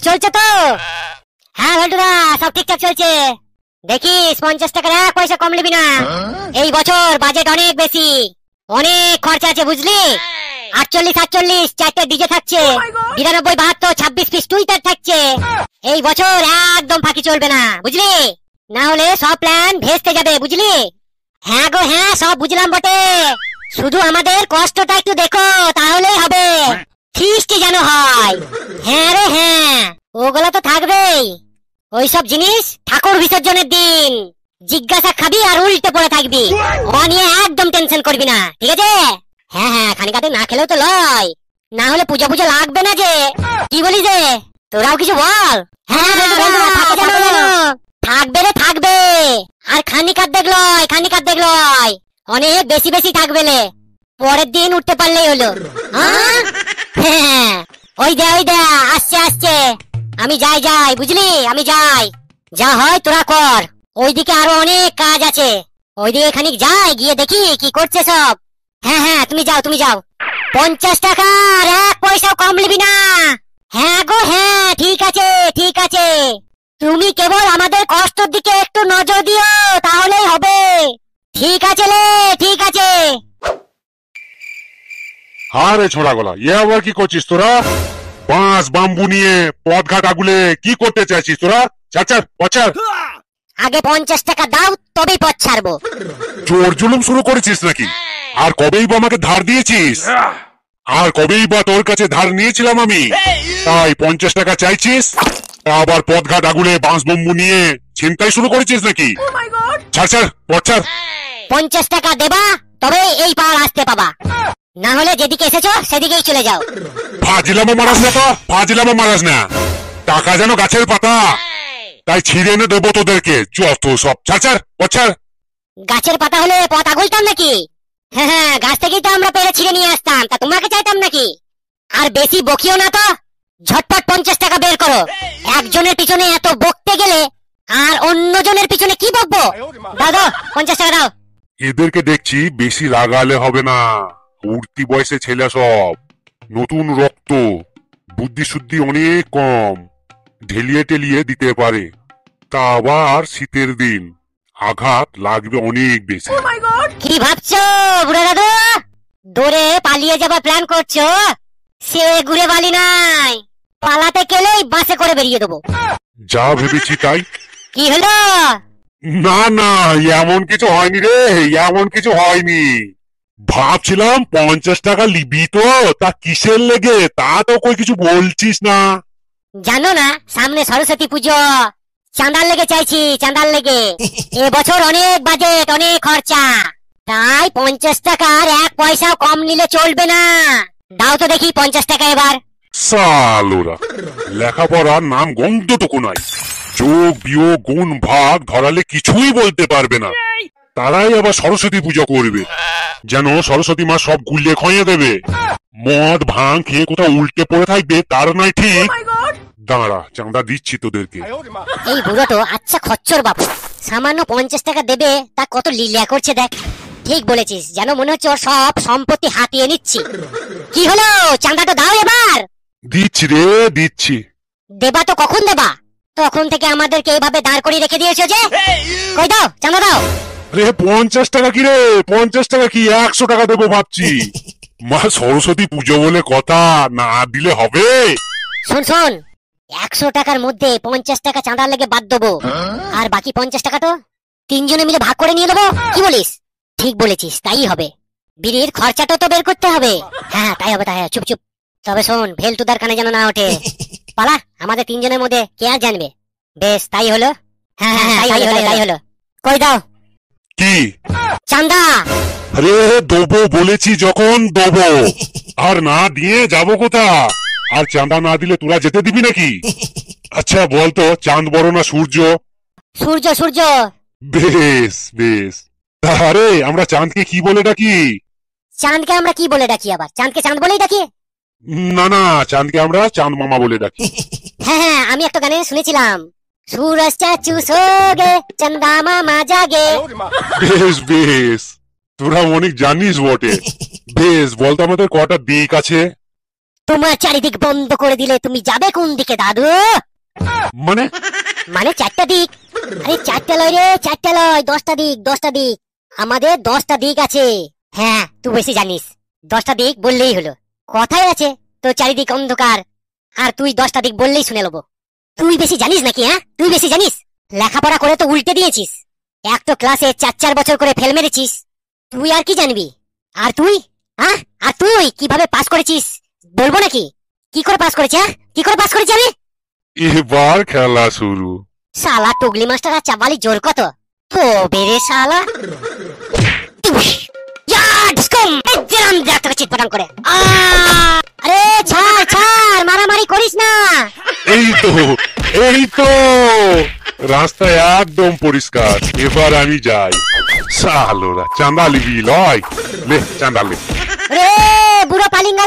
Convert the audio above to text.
চলছে তো? হ্যাঁ বল্টুদা, সব ঠিকঠাক চলছে। দেখিস 50 টাকার 1 পয়সা কম নিবি না। এই বছর বাজেট অনেক বেশি, অনেক খরচা আছে বুঝলি। 48-48 চারটে ডিজে থাকছে, 92-72 26 পিস টুইটার থাকছে। এই বছর একদম ফাঁকি চলবে না বুঝলি, না হলে সব প্ল্যান ভেস্তে যাবে বুঝলি। হ্যাঁ গো হ্যাঁ, সব বুঝলাম বটে, শুধু আমাদের কষ্টটা একটু দেখো তাহলেই হবে। ফিস্টি যেন হয়। হ্যাঁ রে হ্যাঁ, ওগুলো তো থাকবেই। ওইসব জিনিস ঠাকুর বিসর্জনের দিন জিজ্ঞাসা খাবি আর উল্টে পড়ে থাকবি, ও নিয়ে একদম টেনশন করবি না, ঠিক আছে? হ্যাঁ হ্যাঁ, খানিকাতে না খেলেও তো লয়, না হলে পুজো পুজো লাগবে না যে। কি বলিস রে, তোরাও কিছু বল। হ্যাঁ থাকবে রে থাকবে, আর খানিকার দেখলয়, খানিকার দেখলয়, অনেক বেশি বেশি থাকবে লে, পরের দিন উঠতে পারলেই হলো। হ্যাঁ ওই দে আসছে আসছে, আমি যাই যাই বুঝলি, আমি যাই। যা হয় তোরা কর, ওইদিকে আরো অনেক কাজ আছে, ওইদিকে খানিক যাই, গিয়ে দেখি কি করছে সব। হ্যাঁ হ্যাঁ তুমি যাও তুমি যাও। 50 টাকার 1 পয়সাও কম নিবি না। হ্যাঁ গো হ্যাঁ, ঠিক আছে ঠিক আছে, তুমি কেবল আমাদের কষ্টের দিকে একটু নজর দিও তাহলেই হবে। ঠিক আছে লে, ঠিক আছে। আরে ছোড়া গলা, এ আবার কি করছিস তোরা? বাঁশ বাম্বু নিয়ে পথঘাট আগুলে কি করতে চাইছিস তোরা? চাচার পচার, আগে 50 টাকা দাও তবেই পথ ছাড়বো। জোর জুলুম শুরু করেছিস নাকি? আর কবেই বা আমাকে ধার দিয়েছিস? আর কবেই বা তোর কাছে ধার নিয়েছিলাম আমি? তাই 50 টাকা চাইছিস? আবার পথঘাট আগুলে বাঁশ বাম্বু নিয়ে ছিনতাই শুরু করেছিস নাকি? ছাড় ছাড় পথ ছাড়। 50 টাকা দেবা তবে এই পার আসতে পাবা, না হলে যেদিকে এসেছো সেদিকেই চলে যাও। ফাজিলামো মারাস না তো, ফাজিলামো মারাস না। টাকা যেন গাছের পাতা, তাই ছিঁড়ে এনে দেবো তোদেরকে, যত সব। ছাড় ছাড় পথ ছাড়। গাছের পাতা হলে পথ আগুলতাম নাকি? হ্যাঁ হ্যাঁ, গাছ থেকেই তো আমরা পেরে ছিঁড়ে নিয়ে আসতাম, তা তোমাকে চাইতাম নাকি? আর বেশি বকিও না তো, ঝটপট 50 টাকা বের করো। একজনের পিছনে এত বকতে গেলে আর অন্যজনের পিছনে কি বকবো? দাও দাও 50 টাকা দাও। এদেরকে দেখছি বেশি রাগালে হবে না, উঠতি বয়সে ছেলে সব, নতুন রক্ত, বুদ্ধি শুদ্ধি অনেক কম, ঢেলিয়ে টেলিয়ে দিতে পারে। তা আবার শীতের দিন, আঘাত লাগবে অনেক বেশি। কি ভাবছো বুড়া দাদু, দৌড়ে পালিয়ে যাবার প্ল্যান করছো? সে ঘুরে বালি নাই, পালাতে গেলেই বাসে করে বেরিয়ে দেবো। যা ভেবেছি তাই। কি হলো? না না, এমন কিছু হয়নি রে, এমন কিছু হয়নি। ভাবছিলাম 50 টাকা লিবি তো, তা কিসের লেগে, তা তো কই কিছু বলছিস না। জানো না সামনে সরস্বতী পুজো, চাঁদার লেগে চাইছি, চাঁদার লেগে। এবছর অনেক বাজেট, অনেক খরচা, তাই 50 টাকার 1 পয়সাও কম নিলে চলবে না। দাও তো দেখি 50 টাকা এবার। সালোরা, লেখাপড়ার নাম গন্ধটুকু নাই, যোগ বিয়োগ গুণ ভাগ ধরালে কিছুই বলতে পারবে না। তারাই আবার সরস্বতী পুজো করবে, যেন সরস্বতী মা সব গুলিয়ে খইয়ে দেবে। মদ ভাঙ খেয়ে কোথাও উল্টে পড়ে থাকবে তার নয় ঠিক। দাঁড়া, চাঁদা দিচ্ছি তোদেরকে। এই বুড়ো তো আচ্ছা খচ্চর বাপু, সামান্য 50 টাকা দেবে তা কত লীলা করছে দেখ। ঠিক বলেছিস, যেন মনে হচ্ছে ওর সব সম্পত্তি হাতিয়ে নিচ্ছি। কি হলো, চাঁদাটা দাও এবার। দিচ্ছি রে দিচ্ছি। দেবা তো কখন দেবা? তখন থেকে আমাদেরকে এইভাবে দাঁড় করিয়ে রেখে দিয়েছো যে। কই দাও চাঁদা দাও। রে 50 টাকা কি রে, 50 টাকা কি, 100 টাকা দেবো ভাবছি। মা সরস্বতী পুজো বলে কথা, না দিলে হবে? শোন শোন, 100 টাকার মধ্যে 50 টাকা চাঁদার লেগে বাদ দেবো, আর বাকি 50 টাকা তো 3 জনে মিলে ভাগ করে নিয়ে নেবো। কি বলিস? ঠিক বলেছিস, তাই হবে। বিড়ির খরচাটা তো বের করতে হবে। হ্যাঁ তাই হবে, তাই হবে। চুপ চুপ। তবে শোন, ভেলতুদার কানে যেন না ওঠে। পালা, আমাদের 3 জনের মধ্যে কে আর জানবে। বেশ তাই হলো। হ্যাঁ হ্যাঁ তাই হলো। কই দাও কি চাঁদা। আরে দেবো বলেছি যখন দেবো, আর না দিয়ে যাবো কোথা? আর চাঁদা না দিলে তোরা যেতে দিবি নাকি? আচ্ছা বলতো, চাঁদ বড় না সূর্য? সূর্য সূর্য। বেশ বেশ। আরে আমরা চাঁদকে কি বলে ডাকি? চাঁদকে আমরা কি বলে ডাকি আবার? চাঁদকে চাঁদ বলেই ডাকি। না না, চাঁদকে আমরা চাঁদ মামা বলে ডাকি। হ্যাঁ হ্যাঁ, আমি একটা গানে শুনেছিলাম, सूरज चाचू सो गे चंदा मामा जागे। বেশ বেশ, তোরা অনেক জানিস বটে। বেশ বলতো, আমাদের কটা দিক আছে? তোমার চারিদিক বন্ধ করে দিলে তুমি যাবে কোন দিকে দাদু? মানে মানে চারটা দিক। আরে চারটা লয় রে, চারটা লয়, 10টা দিক, 10টা দিক। আমাদের 10টা দিক আছে। হ্যাঁ তুই বেশি জানিস, 10টা দিক বললেই হলো। কথাই আছে তো চারিদিক অন্ধকার, আর তুই 10টা দিক বললেই শুনে নেবো। তুই বেশি জানিস নাকি? হ্যাঁ তুই বেশি জানিস, লেখাপড়া করে তো উল্টে দিয়েছিস। এক তো ক্লাসে 4 বছর করে ফেল মেরেছিস, তুই আর কি জানবি? আর তুই, হ্যাঁ আর তুই কিভাবে পাস করেছিস বলবো নাকি? কি করে পাস করেছে? কি করে পাস করেছি আমি? এবার খেলা শুরু। শালা টুগলি মাস্টার আর চাবালি জোর কত তো বেরে শালা। চিৎপটাং করে। আরে ছাড় ছাড়, মারামারি করিস না। এই তো এই তো রাস্তা একদম পরিষ্কার, এবার আমি যাই। শালোরা চাঁদা লিবি লয়, লে চাঁদা লে। রে বুড়ো পালিঙ্গা